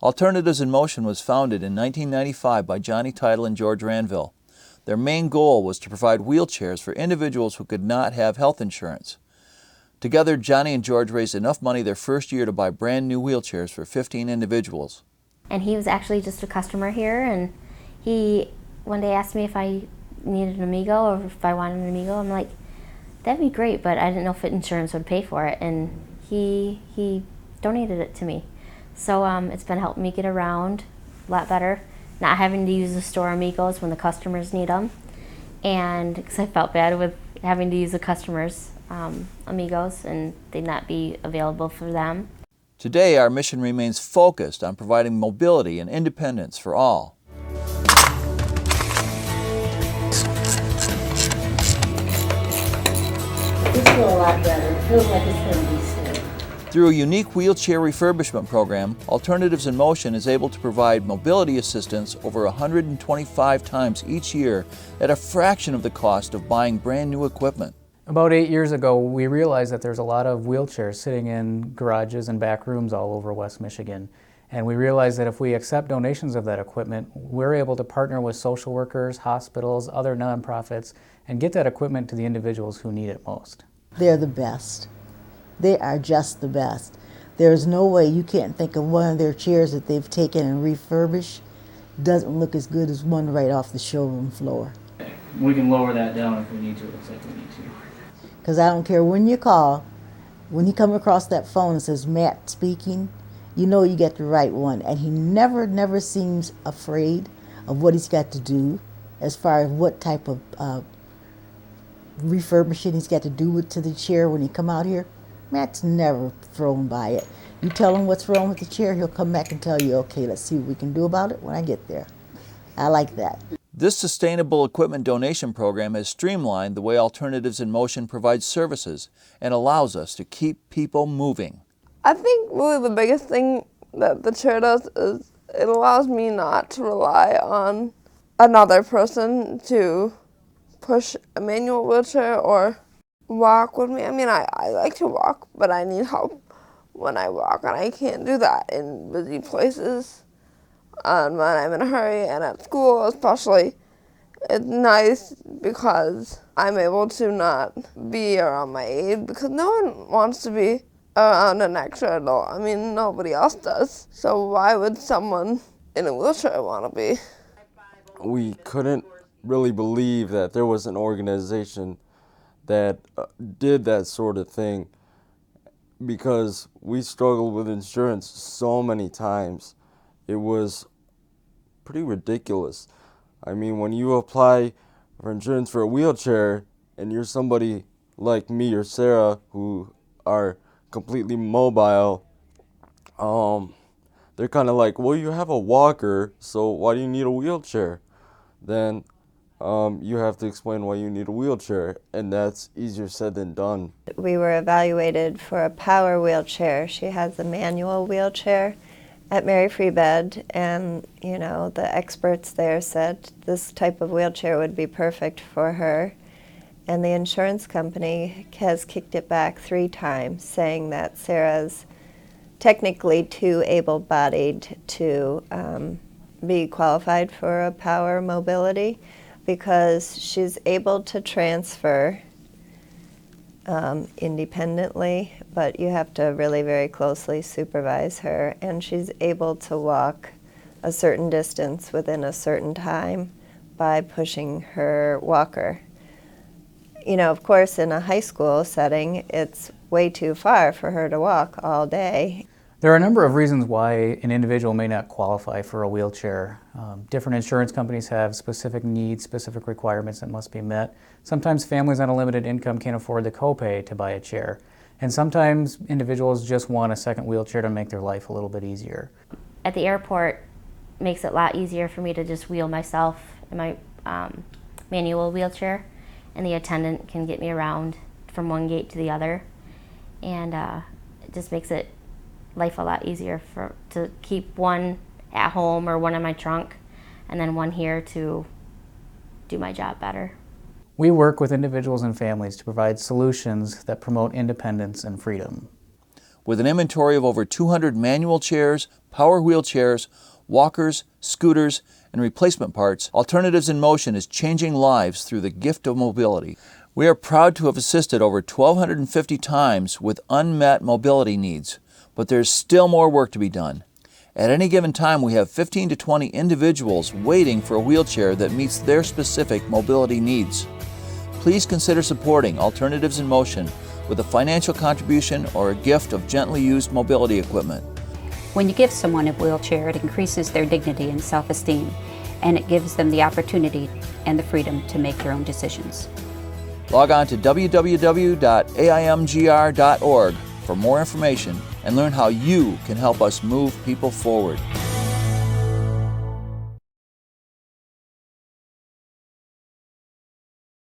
Alternatives in Motion was founded in 1995 by Johnnie, Tuitel, and George Ranville. Their main goal was to provide wheelchairs for individuals who could not have health insurance. Together, Johnnie and George raised enough money their first year to buy brand new wheelchairs for 15 individuals. And he was actually just a customer here, and he one day asked me if I needed an Amigo or if I wanted an Amigo. I'm like, that'd be great, but I didn't know if insurance would pay for it, and he donated it to me. So it's been helping me get around a lot better, not having to use the store Amigos when the customers need them, and because I felt bad with having to use the customers' Amigos and they'd not be available for them. Today, our mission remains focused on providing mobility and independence for all. This feels a lot better. It feels like it's going to be soon. Through a unique wheelchair refurbishment program, Alternatives in Motion is able to provide mobility assistance over 125 times each year at a fraction of the cost of buying brand new equipment. About 8 years ago, we realized that there's a lot of wheelchairs sitting in garages and back rooms all over West Michigan. And we realized that if we accept donations of that equipment, we're able to partner with social workers, hospitals, other nonprofits, and get that equipment to the individuals who need it most. They're the best. They are just the best. There's no way you can't think of one of their chairs that they've taken and refurbished doesn't look as good as one right off the showroom floor. We can lower that down if we need to. It looks like we need to. Because I don't care when you call, when you come across that phone and says Matt speaking, you know you get the right one. And he never seems afraid of what he's got to do as far as what type of refurbishing he's got to do to the chair when he come out here. Matt's never thrown by it. You tell him what's wrong with the chair, he'll come back and tell you, okay, let's see what we can do about it when I get there. I like that. This sustainable equipment donation program has streamlined the way Alternatives in Motion provides services and allows us to keep people moving. I think really the biggest thing that the chair does is it allows me not to rely on another person to push a manual wheelchair or walk with me. I mean, I like to walk, but I need help when I walk, and I can't do that in busy places. When I'm in a hurry and at school especially, it's nice because I'm able to not be around my aide because no one wants to be around an extra adult. I mean, nobody else does. So why would someone in a wheelchair want to be? We couldn't really believe that there was an organization that did that sort of thing because we struggled with insurance so many times. It was pretty ridiculous. I mean, when you apply for insurance for a wheelchair and you're somebody like me or Sarah who are completely mobile, they're kind of like, well, you have a walker, so why do you need a wheelchair? Then you have to explain why you need a wheelchair, and that's easier said than done. We were evaluated for a power wheelchair. She has a manual wheelchair at Mary Free Bed, and you know, the experts there said this type of wheelchair would be perfect for her. And the insurance company has kicked it back 3 times, saying that Sarah's technically too able-bodied to be qualified for a power mobility because she's able to transfer independently, but you have to really very closely supervise her, and she's able to walk a certain distance within a certain time by pushing her walker. You know, of course, in a high school setting, it's way too far for her to walk all day. There are a number of reasons why an individual may not qualify for a wheelchair. Different insurance companies have specific needs, specific requirements that must be met. Sometimes families on a limited income can't afford the copay to buy a chair. And sometimes individuals just want a second wheelchair to make their life a little bit easier. At the airport, it makes it a lot easier for me to just wheel myself in my manual wheelchair, and the attendant can get me around from one gate to the other. And it just makes it life a lot easier to keep one at home or one in my trunk and then one here to do my job better. We work with individuals and families to provide solutions that promote independence and freedom. With an inventory of over 200 manual chairs, power wheelchairs, walkers, scooters, and replacement parts, Alternatives in Motion is changing lives through the gift of mobility. We are proud to have assisted over 1,250 times with unmet mobility needs, but there's still more work to be done. At any given time, we have 15 to 20 individuals waiting for a wheelchair that meets their specific mobility needs. Please consider supporting Alternatives in Motion with a financial contribution or a gift of gently used mobility equipment. When you give someone a wheelchair, it increases their dignity and self-esteem, and it gives them the opportunity and the freedom to make their own decisions. Log on to www.aimgr.org for more information and learn how you can help us move people forward.